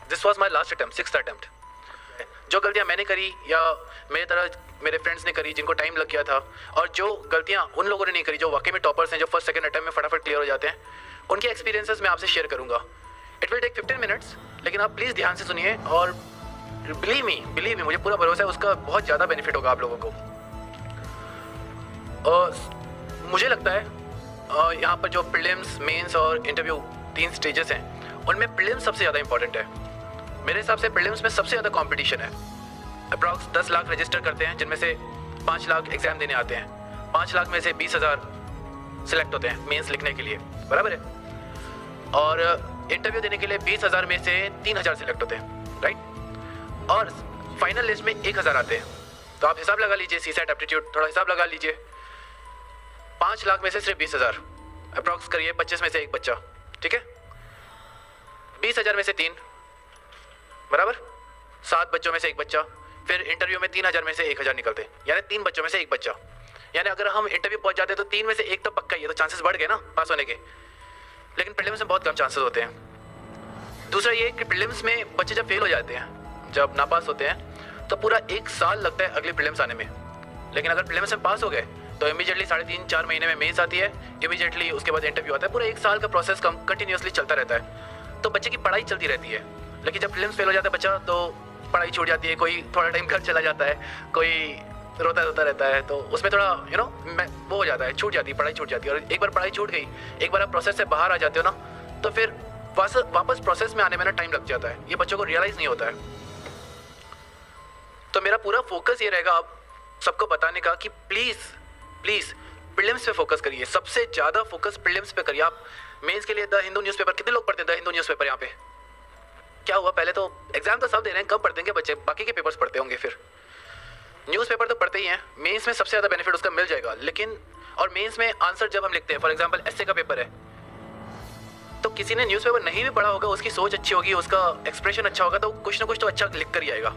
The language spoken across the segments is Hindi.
This was my last attempt, 6th attempt. जो गलतियाँ मैंने करी या मेरे तरह मेरे फ्रेंड्स ने करी जिनको टाइम लग गया था, और जो गलतियाँ उन लोगों ने नहीं करी जो वाकई में टॉपर्स हैं, जो फर्स्ट सेकंड अटैम्प्ट में फटाफट क्लियर हो जाते हैं, उनके एक्सपीरियंसेस मैं आपसे शेयर करूँगा। इट विल टेक 15 मिनट्स, लेकिन आप प्लीज़ ध्यान से सुनिए और बिलीव मी, मुझे पूरा भरोसा है उसका बहुत ज़्यादा बेनिफिट होगा आप लोगों को। और मुझे लगता है यहाँ पर जो प्रीलिम्स, मेंस और इंटरव्यू 3 स्टेजेस हैं, उनमें प्रीलिम्स सबसे ज़्यादा इंपॉर्टेंट है। मेरे हिसाब से प्रीलिम्स में सबसे ज़्यादा कंपटीशन है। अप्रॉक्स 10 लाख रजिस्टर करते हैं, जिनमें से 5 लाख एग्ज़ाम देने आते हैं। 5 लाख में से 20,000 सिलेक्ट होते हैं मेंस लिखने के लिए, बराबर है। और इंटरव्यू देने के लिए 20,000 में से 3,000 सिलेक्ट होते हैं, राइट। और फाइनल लिस्ट में 1,000 आते हैं। तो आप हिसाब लगा लीजिए, सीसेट एप्टीट्यूड थोड़ा हिसाब लगा लीजिए। 5 लाख में से सिर्फ 20,000, अप्रॉक्स करिए 25 में से एक बच्चा, ठीक है। 20,000 में से 3, बराबर 7 बच्चों में से एक बच्चा। फिर इंटरव्यू में 3,000 में से 1,000 निकलते, यानी 3 बच्चों में से एक बच्चा। यानी अगर हम इंटरव्यू पहुंच जाते तो 3 में से एक तो पक्का ही है, तो चांसेस बढ़ गए ना पास होने के। लेकिन प्रीलिम्स में बहुत कम चांसेस होते हैं। दूसरा ये कि प्रीलिम्स में बच्चे जब फेल हो जाते हैं, जब नापास होते हैं, तो पूरा 1 साल लगता है अगले प्रीलिम्स आने में। लेकिन अगर प्रीलिम्स में पास हो गए तो इमीडिएटली 3.5-4 महीने में मेंस आती है, इमीडिएटली उसके बाद इंटरव्यू आता है। पूरा 1 साल का प्रोसेस कंटिन्यूसली चलता रहता है, तो बच्चे की पढ़ाई चलती रहती है। लेकिन जब प्रीलिम्स फेल हो जाता है बच्चा, तो पढ़ाई छूट जाती है। कोई थोड़ा टाइम घर चला जाता है, कोई रोता रहता है, तो उसमें थोड़ा वो हो जाता है, छूट जाती है, पढ़ाई छूट जाती है। और एक बार पढ़ाई छूट गई, एक बार आप प्रोसेस से बाहर आ जाते हो ना, तो फिर वापस प्रोसेस में आने में ना टाइम लग जाता है। ये बच्चों को रियलाइज़ नहीं होता है। तो मेरा पूरा फोकस ये रहेगा आप सबको बताने का कि प्लीज़ प्रीलिम्स पे फोकस करिए। सबसे ज़्यादा फोकस प्रीलिम्स पे करिए। आप मेंस के लिए द हिंदू न्यूज़पेपर, कितने लोग पढ़ते हैं द हिंदू न्यूज़पेपर? यहाँ पे क्या हुआ, पहले तो एग्जाम तो सब दे रहे हैं, कम पढ़ते हैं बच्चे, बाकी के पेपर्स पढ़ते होंगे। फिर न्यूज़पेपर तो पढ़ते ही हैं। मेंस में सबसे ज़्यादा बेनिफिट उसका मिल जाएगा। लेकिन और मेंस में आंसर जब हम लिखते हैं, फॉर एग्जांपल एस्से का पेपर है, तो किसी ने न्यूज़पेपर नहीं भी पढ़ा होगा, उसकी सोच अच्छी होगी, उसका एक्सप्रेशन अच्छा होगा, तो कुछ ना कुछ तो अच्छा लिख कर ही आएगा।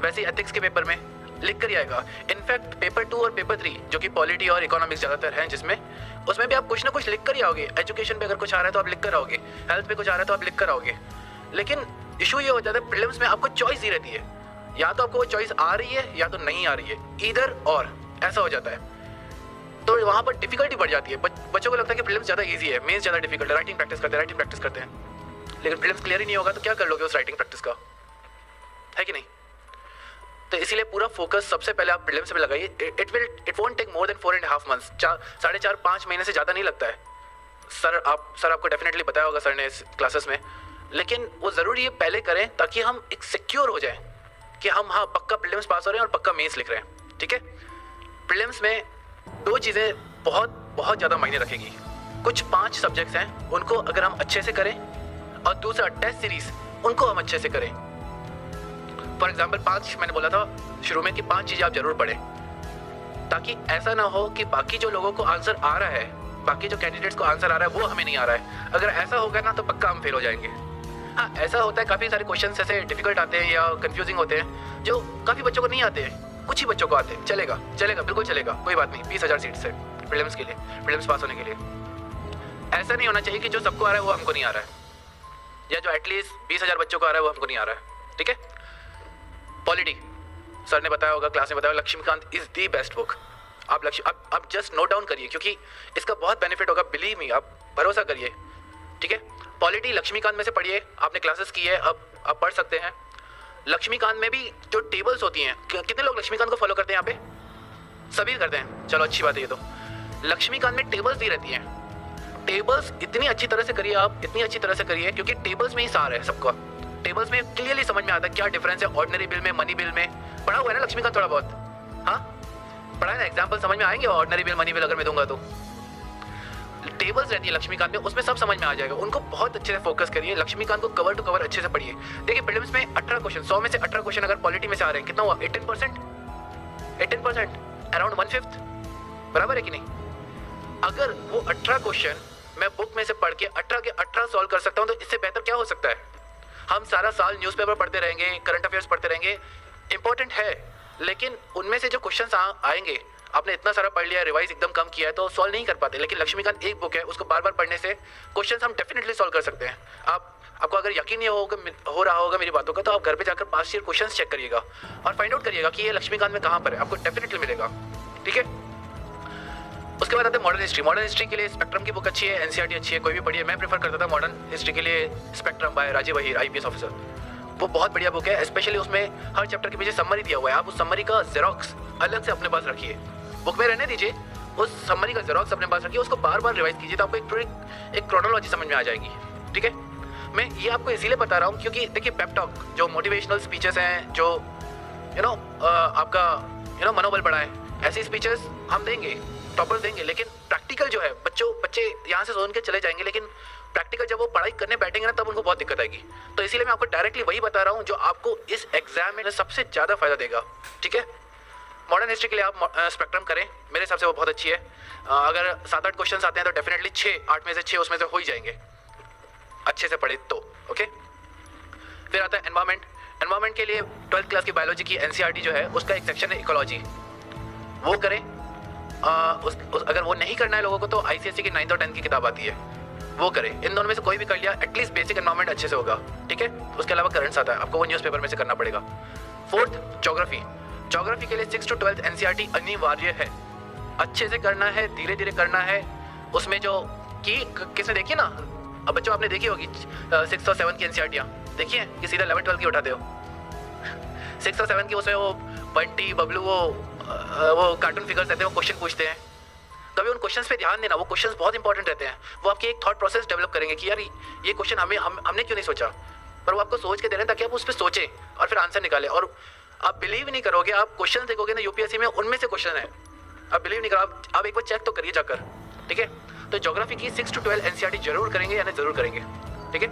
वैसे ही एथिक्स के पेपर में लिख कर ही आएगा। इनफैक्ट पेपर 2 और पेपर 3 जो कि पॉलिटी और इकोनॉमिक्स ज़्यादातर हैं, जिसमें उसमें भी आप कुछ ना कुछ लिख कर ही आओगे। एजुकेशन पे अगर कुछ आ रहा है तो आप लिख कर आओगे, हेल्थ पे कुछ आ रहा है तो आप लिख कर आओगे। लेकिन इशू ये हो जाता है प्रीलिम्स में आपको चॉइस ही रहती है, या तो आपको वो चॉइस आ रही है या तो नहीं आ रही है, इधर और ऐसा हो जाता है। तो वहाँ पर डिफिकल्टी बढ़ जाती है। बच्चों को लगता है कि प्रीलिम्स ज़्यादा इजी है, मेंस ज़्यादा डिफिकल्ट है। राइटिंग प्रैक्टिस करते हैं, लेकिन प्रीलिम्स क्लियर ही नहीं होगा तो क्या कर लोगे उस राइटिंग प्रैक्टिस का, है कि नहीं। तो इसीलिए पूरा फोकस सबसे पहले आप प्रीलिम्स पे लगाइए। It won't take more than 4.5 months, 4.5-5 महीने से ज़्यादा नहीं लगता है। सर आपको डेफिनेटली बताया होगा सर ने इस क्लासेस में। लेकिन वो ज़रूरी है पहले करें, ताकि हम एक सिक्योर हो जाए कि हम हाँ पक्का प्रीलिम्स पास हो रहे हैं और पक्का मेंस लिख रहे हैं, ठीक है। प्रीलिम्स में 2 चीज़ें बहुत ज़्यादा मायने रखेगी। कुछ 5 सब्जेक्ट्स हैं, उनको अगर हम अच्छे से करें, और दूसरा टेस्ट सीरीज, उनको हम अच्छे से करें। फॉर एग्जाम्पल 5 मैंने बोला था शुरू में कि 5 चीज़ें आप जरूर पढ़ें, ताकि ऐसा ना हो कि बाकी जो लोगों को आंसर आ रहा है, बाकी जो कैंडिडेट्स को आंसर आ रहा है वो हमें नहीं आ रहा है। अगर ऐसा होगा ना तो पक्का हम फेल हो जाएंगे। हाँ, ऐसा होता है, काफ़ी सारे क्वेश्चन ऐसे डिफिकल्ट आते हैं या कंफ्यूजिंग होते हैं जो काफ़ी बच्चों को नहीं आते हैं, कुछ ही बच्चों को आते हैं। चलेगा बिल्कुल चलेगा, कोई बात नहीं। 20,000 सीट्स है प्रीलिम्स के लिए, प्रीलिम्स पास होने के लिए। ऐसा नहीं होना चाहिए कि जो सबको आ रहा है वो हमको नहीं आ रहा है, या जो एटलीस्ट 20,000 बच्चों को आ रहा है वो हमको नहीं आ रहा है, ठीक है। पॉलिटी सर ने बताया होगा, क्लास में बताया, Laxmikanth is the best book. आप जस्ट नोट डाउन करिए, क्योंकि इसका बहुत बेनिफिट होगा, बिलीव मी, आप भरोसा करिए, ठीक है। पॉलिटी लक्ष्मीकांत में से पढ़िए, आपने क्लासेस की है, अब आप पढ़ सकते हैं। लक्ष्मीकांत में भी जो टेबल्स होती हैं, कितने लोग लक्ष्मीकांत को फॉलो करते हैं यहाँ पे? सभी करते हैं, चलो अच्छी बात है। ये तो लक्ष्मीकांत में टेबल्स दी रहती हैं। टेबल्स इतनी अच्छी तरह से करिए आप, इतनी अच्छी तरह से करिए, क्योंकि टेबल्स में ही सार है सबका। टेबल्स में क्लियरली समझ में आता है क्या डिफरेंस है ऑर्डिनरी बिल में, मनी बिल में। पढ़ा हुआ है ना लक्ष्मीकांत थोड़ा बहुत? हाँ पढ़ा है ना, एग्जाम्पल समझ में आएंगे ऑर्डिनरी बिल, मनी बिल अगर मैं दूंगा तो। टेबल्स रहती है लक्ष्मीकांत में, उसमें सब समझ में आ जाएगा। उनको बहुत अच्छे से फोकस करिए, लक्ष्मीकांत को कवर टू कवर अच्छे से पढ़िए। देखिए प्रीलिम्स में 18 क्वेश्चन, 100 में से 18 क्वेश्चन अगर पॉलिटी में से आ रहे हैं, कितना हुआ? 18%, अराउंड 1/5, बराबर है कि नहीं। अगर वो 18 क्वेश्चन मैं बुक में से पढ़ के 18 के 18 सॉल्व कर सकता हूँ, तो इससे बेहतर क्या हो सकता है। हम सारा साल न्यूज़पेपर पढ़ते रहेंगे, करंट अफेयर्स पढ़ते रहेंगे, इंपॉर्टेंट है, लेकिन उनमें से जो क्वेश्चंस आएंगे, आपने इतना सारा पढ़ लिया है, रिवाइज एकदम कम किया है, तो सॉल्व नहीं कर पाते। लेकिन लक्ष्मीकांत एक बुक है, उसको बार बार पढ़ने से क्वेश्चंस हम डेफिनेटली सॉल्व कर सकते हैं। आप आपको अगर यकीन नहीं हो रहा होगा मेरी बातों का, तो आप घर पे जाकर पास्ट ईयर क्वेश्चंस चेक करिएगा और फाइंड आउट करिएगा कि ये लक्ष्मीकांत में कहाँ पर है, आपको डेफिनेटली मिलेगा। ठीक है, उसके बाद आते हैं मॉडर्न हिस्ट्री। मॉडर्न हिस्ट्री के लिए स्पेक्ट्रम की बुक अच्छी है, एनसीईआरटी अच्छी है, कोई भी पढ़िए। मैं प्रेफर करता था मॉडर्न हिस्ट्री के लिए Spectrum by Rajiv Ahir, IPS officer. वो बहुत बढ़िया बुक है, स्पेशली उसमें हर चैप्टर के पीछे समरी दिया हुआ है। आप उस समरी का जेरोक्स अलग से अपने पास रखिए, बुक में रहने दीजिए, उस समरी का जेरोक्स अपने पास रखिए, उसको बार बार रिवाइज कीजिए, तो आपको एक क्रोनोलॉजी समझ में आ जाएगी। ठीक है, मैं ये आपको इसीलिए बता रहा हूँ क्योंकि देखिए पेप टॉक जो मोटिवेशनल स्पीचेस हैं, जो आपका मनोबल बढ़ाए, ऐसी स्पीचेस हम देंगे, टॉपर्स देंगे, लेकिन प्रैक्टिकल जो है बच्चे यहाँ से सुन के चले जाएंगे, लेकिन प्रैक्टिकल जब वो पढ़ाई करने बैठेंगे ना तब उनको बहुत दिक्कत आएगी। तो इसीलिए मैं आपको डायरेक्टली वही बता रहा हूँ जो आपको इस एग्जाम में सबसे ज़्यादा फायदा देगा। ठीक है, मॉडर्न हिस्ट्री के लिए आप स्पेक्ट्रम करें, मेरे हिसाब से वो बहुत अच्छी है। अगर 7-8 क्वेश्चन आते हैं तो डेफिनेटली 6-8 में से 6 उसमें से हो ही जाएंगे, अच्छे से पढ़े तो। ओके, फिर आता है एनवायरमेंट। एनवायरमेंट के लिए 12th क्लास की बायोलॉजी की एनसीईआरटी जो है उसका एक सेक्शन है इकोलॉजी, वो करें। अगर वो नहीं करना है लोगों को तो आईसीएसई की 9th और 10th की किताब आती है, वो करें। इन दोनों में से कोई भी कर लिया, एटलीस्ट बेसिक एनवायरमेंट अच्छे से होगा। ठीक है, उसके अलावा करंट्स आता है, आपको वो न्यूज़पेपर में से करना पड़ेगा। 4th geography. ज्योग्राफी के लिए 6th to 12th एनसीईआरटी अनिवार्य है, अच्छे से करना है, धीरे धीरे करना है। उसमें जो की किसने देखी ना, अब बच्चों आपने देखी होगी 6th और 7th की एनसीईआरटियाँ देखिए कि सीधा 11th-12th की उठाते हो। 6th और 7th की उसमें वो बंटी बबलू वो कार्टून फिगर्स रहते हैं, वो क्वेश्चन पूछते हैं। कभी उन क्वेश्चंस पे ध्यान देना, वो क्वेश्चंस बहुत इंपॉर्टेंट रहते हैं। वो आपकी एक थॉट प्रोसेस डेवलप करेंगे कि यार ये क्वेश्चन हमने क्यों नहीं सोचा, पर वो आपको सोच के दे रहे हैं ताकि आप उस पर सोचें और फिर आंसर निकालें। और आप बिलीव नहीं करोगे, आप क्वेश्चन देखोगे ना यूपीएससी में, उनमें से क्वेश्चन है, आप बिलीव नहीं करो, आप एक बार चेक तो करिए जाकर। ठीक है, तो ज्योग्राफी की 6 to 12 एनसीईआरटी जरूर करेंगे, यानी जरूर करेंगे। ठीक है,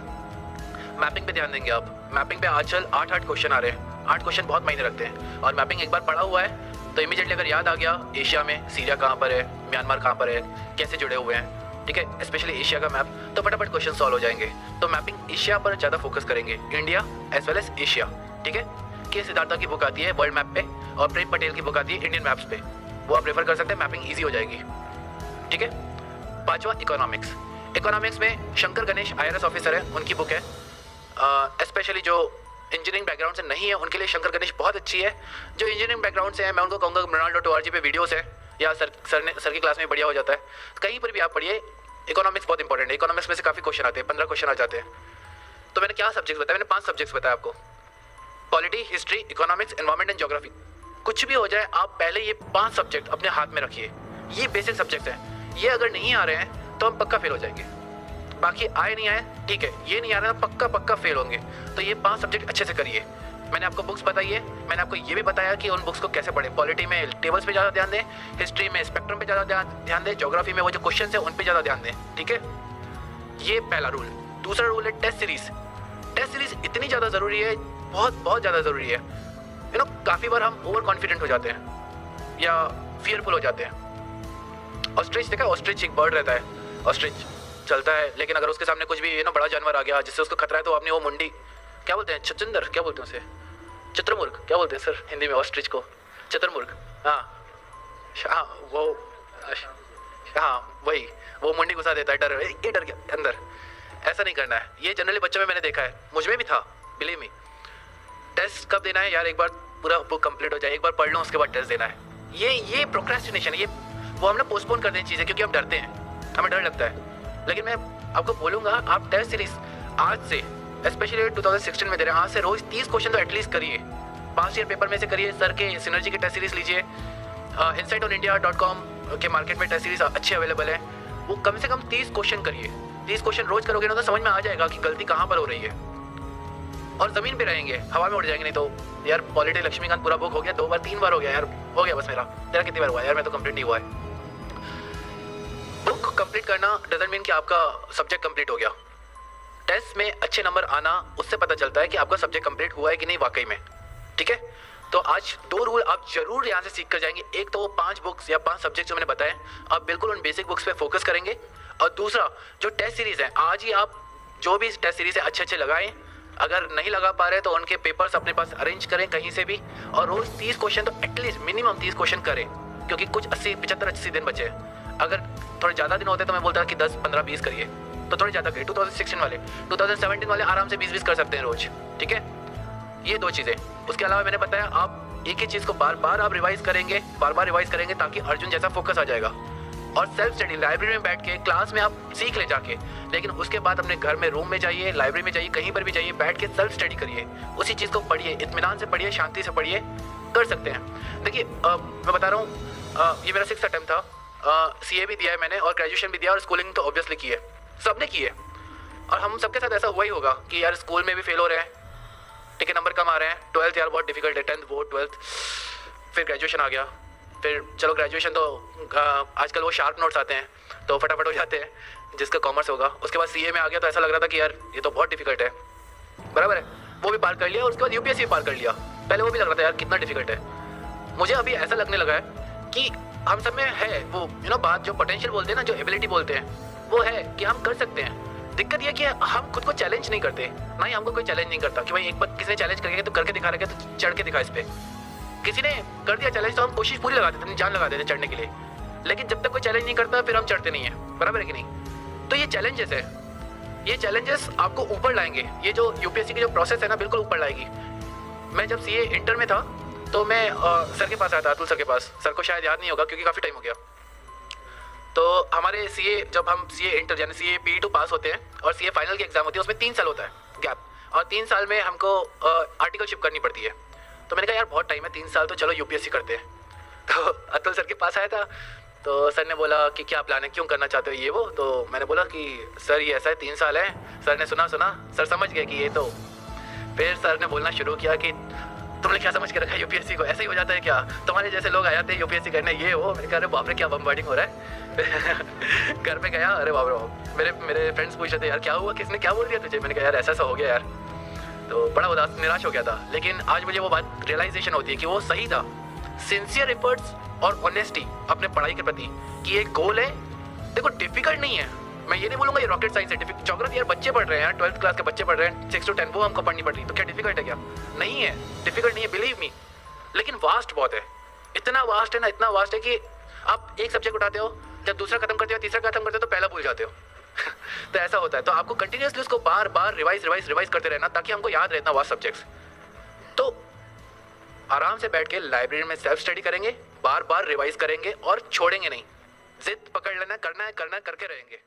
मैपिंग पे ध्यान देंगे आप। मैपिंग पे आजकल 8-8 क्वेश्चन आ रहे हैं, 8 क्वेश्चन बहुत मायने रखते हैं। और मैपिंग एक बार पढ़ा हुआ है तो इमीडिएटली अगर याद आ गया एशिया में सीरिया कहाँ पर है, म्यांमार कहाँ पर है, कैसे जुड़े हुए हैं, ठीक है, स्पेशली एशिया का मैप, तो फटाफट क्वेश्चन सॉल्व हो जाएंगे। तो मैपिंग एशिया पर ज़्यादा फोकस करेंगे, India as well as Asia. ठीक है, के सिद्धार्था की बुक आती है वर्ल्ड मैप पे और प्रेम पटेल की बुक आती है इंडियन मैप्स पे, वो आप रेफर कर सकते हैं, मैपिंग ईजी हो जाएगी। ठीक है, 5वां इकोनॉमिक्स। इकोनॉमिक्स में शंकर गणेश IRS ऑफिसर है, उनकी बुक है। स्पेशली जो इंजीनियरिंग बैकग्राउंड से नहीं है उनके लिए शंकर गणेश बहुत अच्छी है। जो इंजीनियरिंग बैकग्राउंड से है मैं उनको कहूँगा mrinal.org पे वीडियोस है, या सर की क्लास में बढ़िया हो जाता है, कहीं पर भी आप पढ़िए। इकोनॉमिक्स बहुत इंपॉर्टेंट है, इकोनॉमिक्स में से काफ़ी क्वेश्चन आते हैं, 15 क्वेश्चन आ जाते हैं। तो मैंने क्या सब्जेक्ट्स बताया, मैंने 5 सब्जेक्ट्स बताया आपको, polity, history, economics, environment and geography. कुछ भी हो जाए आप पहले ये 5 सब्जेक्ट अपने हाथ में रखिए, ये बेसिक सब्जेक्ट हैं। ये अगर नहीं आ रहे हैं तो हम पक्का फेल हो जाएंगे, बाकी आए नहीं आए ठीक है, ये नहीं आ रहा तो पक्का फेल होंगे। तो ये 5 सब्जेक्ट अच्छे से करिए। मैंने आपको बुक्स बताई है, मैंने आपको ये भी बताया कि उन बुक्स को कैसे पढ़ें। पॉलिटी में टेबल्स पे ज़्यादा ध्यान दें, हिस्ट्री में स्पेक्ट्रम पे ज़्यादा ध्यान दें, ज्योग्राफी में वो जो क्वेश्चन है उन पे ज़्यादा ध्यान दें। ठीक है, ये पहला रूल। दूसरा रूल है टेस्ट सीरीज। टेस्ट सीरीज इतनी ज़्यादा ज़रूरी है, बहुत ज़्यादा ज़रूरी है। काफ़ी बार हम ओवर कॉन्फिडेंट हो जाते हैं या फियरफुल हो जाते हैं। ऑस्ट्रिच देखा, ऑस्ट्रिच एक बर्ड रहता है, ऑस्ट्रिच चलता है, लेकिन अगर उसके सामने कुछ भी बड़ा जानवर आ गया जिससे उसको खतरा है तो अपनी वो मुंडी, क्या बोलते हैं, छचंदर, क्या बोलते हैं उसे, चित्रमुर्ग, क्या बोलते हैं सर हिंदी में ऑस्ट्रिच को, चित्रमुर्ग, हाँ वो, हाँ वही, वो मुंडी घुसा देता है, डर, ये डर गया अंदर। ऐसा नहीं करना है, ये जनरली बच्चों में मैंने देखा है, मुझ में भी था, बिलीव मी। टेस्ट कब देना है यार, एक बार पूरा बुक कंप्लीट हो जाए, एक बार पढ़ लो उसके बाद टेस्ट देना है। ये प्रोक्रेस्टिनेशन, ये वो हम ना पोस्टपोन कर दें चीज़ें क्योंकि हम डरते हैं, हमें डर लगता है। लेकिन मैं आपको बोलूँगा आप टेस्ट सीरीज आज से, स्पेशली 2016 में दे रहे हैं, आज से रोज़ 30 क्वेश्चन तो एटलीस्ट करिए, पास्ट ईयर पेपर में से करिए। सर के सिनर्जी के टेस्ट सीरीज लीजिए, insightonIndia.com के मार्केट में टेस्ट सीरीज अच्छे अवेलेबल है, वो कम से कम 30 क्वेश्चन करिए। 30 क्वेश्चन रोज करोगे ना तो समझ में आ जाएगा कि गलती कहाँ पर हो रही है, और ज़मीन पे रहेंगे, हवा में उड़ जाएंगे। नहीं तो यार पॉलिटी लक्ष्मीकांत पूरा बुक हो गया, 2 बार 3 बार हो गया यार, हो गया बस मेरा। तेरा कितनी बार हुआ यार, मैं तो कंप्लीट नहीं हुआ है। बुक कंप्लीट करना डजंट मीन कि आपका सब्जेक्ट कंप्लीट हो गया। टेस्ट में अच्छे नंबर आना उससे पता चलता है कि आपका सब्जेक्ट कंप्लीट हुआ है कि नहीं वाकई में। ठीक है, तो आज 2 रूल आप जरूर यहाँ से सीख कर जाएंगे। एक तो वो 5 बुक्स या 5 सब्जेक्ट जो मैंने बताए, आप बिल्कुल उन बेसिक बुक्स पे फोकस करेंगे। और दूसरा जो टेस्ट सीरीज है, आज ही आप जो भी टेस्ट सीरीज है अच्छे लगाएं। अगर नहीं लगा पा रहे तो उनके पेपर्स अपने पास अरेंज करें कहीं से भी, और रोज 30 क्वेश्चन तो एटलीस्ट मिनिमम 30 क्वेश्चन करें, क्योंकि कुछ 75-80 दिन बचे हैं। अगर थोड़े ज़्यादा दिन होते तो मैं बोलता कि 10, 15, 20 करिए, तो थोड़ी ज़्यादा करिए। 2016 वाले, 2017 वाले आराम से 20-20 कर सकते हैं रोज, ठीक है। ये 2 चीज़ें। उसके अलावा मैंने बताया आप एक ही चीज़ को बार बार आप रिवाइज करेंगे, बार बार रिवाइज करेंगे ताकि अर्जुन जैसा फोकस आ जाएगा। और सेल्फ स्टडी लाइब्रेरी में बैठ के क्लास में आप सीख ले जाके, लेकिन उसके बाद अपने घर में रूम में जाइए, लाइब्रेरी में जाइए, कहीं पर भी जाइए, बैठ के सेल्फ स्टडी करिए, उसी चीज़ को पढ़िए, इत्मीनान से पढ़िए, शांति से पढ़िए, कर सकते हैं। देखिए मैं बता रहा हूँ, ये मेरा 6th अटेम्प्ट था। CA भी दिया है मैंने और ग्रेजुएशन भी दिया और स्कूलिंग तो ऑब्वियसली की है, सबने की है। और हम सबके साथ ऐसा हुआ ही होगा कि यार स्कूल में भी फेल हो रहे हैं, ठीक है, नंबर कम आ रहे हैं, 12th यार बहुत डिफिकल्ट है, 10th बोर्ड, 12th, फिर ग्रेजुएशन आ गया। फिर चलो ग्रेजुएशन तो आजकल वो शार्प नोट्स आते हैं तो फटाफट हो जाते हैं, जिसका कॉमर्स होगा। उसके बाद CA में आ गया तो ऐसा लग रहा था कि यार ये तो बहुत डिफिकल्ट है, बराबर है, वो भी पार कर लिया। और उसके बाद UPSC भी पार कर लिया। पहले वो भी लग रहा था यार कितना डिफिकल्ट है। मुझे अभी ऐसा लगने लगा है कि हम सब में है वो बात, जो पोटेंशियल बोलते हैं ना, जो एबिलिटी बोलते हैं, वो है कि हम कर सकते हैं। दिक्कत ये कि हम खुद को चैलेंज नहीं करते, ना ही हमको कोई चैलेंज नहीं करता कि भाई एक बार किसी ने चैलेंज करके तो करके दिखा रहा है तो चढ़ के दिखा इस पे। किसी ने कर दिया चैलेंज तो हम कोशिश पूरी लगा देते, जान लगा देते चढ़ने के लिए, लेकिन जब तक कोई चैलेंज नहीं करता फिर हम चढ़ते नहीं है, बराबर है कि नहीं। तो ये चैलेंजेस है, ये चैलेंजेस आपको ऊपर लाएंगे। ये जो UPSC की जो प्रोसेस है ना, बिल्कुल ऊपर लाएगी। मैं जब CA इंटर में था तो मैं सर के पास आया था, अतुल सर के पास। सर को शायद याद नहीं होगा क्योंकि काफ़ी टाइम हो गया। तो हमारे CA, जब हम CA इंटर यानी CA PE2 पास होते हैं और CA फाइनल की एग्जाम होती है, उसमें 3 साल होता है गैप, और 3 साल में हमको आर्टिकलशिप करनी पड़ती है। तो मैंने कहा यार बहुत टाइम है, 3 साल, तो चलो UPSC करते हैं। तो अतुल सर के पास आया था तो सर ने बोला कि क्या प्लान है, क्यों करना चाहते हो ये वो। तो मैंने बोला कि सर ये ऐसा है, 3 साल है। सर ने सुना सर समझ गए कि ये तो। फिर सर ने बोलना शुरू किया कि तुमने क्या समझ के रखा है UPSC को, ऐसे ही हो जाता है क्या, तुम्हारे जैसे लोग आ जाते हैं UPSC करने, ये वो। मैंने कहा अरे बाप रे क्या बम्बार्डिंग हो रहा है। घर पे गया, अरे बाप रे, मेरे फ्रेंड्स पूछ रहे थे यार क्या हुआ, किसने क्या बोल दिया तुझे। मैंने कहा यार ऐसा हो गया यार, तो बड़ा उदास निराश हो गया था। लेकिन आज मुझे वो बात रियलाइजेशन होती है कि वो सही था। सिंसियर एफर्ट्स और ऑनेस्टी अपने पढ़ाई के प्रति कि एक गोल है। देखो डिफिकल्ट नहीं है, मैं ये नहीं बोलूँगा ये रॉकेट साइंस है। ज्योग्राफी यार बच्चे पढ़ रहे हैं यार, 12th क्लास के बच्चे पढ़ रहे हैं, 6 to 10 वो हमको पढ़नी पड़ रही, तो क्या डिफिकल्ट है क्या? नहीं है, डिफिकल्ट नहीं है, बिलीव मी। लेकिन वास्ट बहुत है, इतना वास्ट है ना, इतना वास्ट है कि आप एक सब्जेक्ट उठाते हो, जब दूसरा खत्म करते हो, तीसरा खत्म करते हो, तो पहला भूल जाते हो। तो ऐसा होता है। तो आपको कंटिन्यूसली उसको बार बार रिवाइज करते रहना ताकि हमको याद रहना वास्ट सब्जेक्ट्स। तो आराम से बैठ के लाइब्रेरी में सेल्फ स्टडी करेंगे, बार बार रिवाइज करेंगे और छोड़ेंगे नहीं। जिद पकड़ लेना, करना है करके रहेंगे।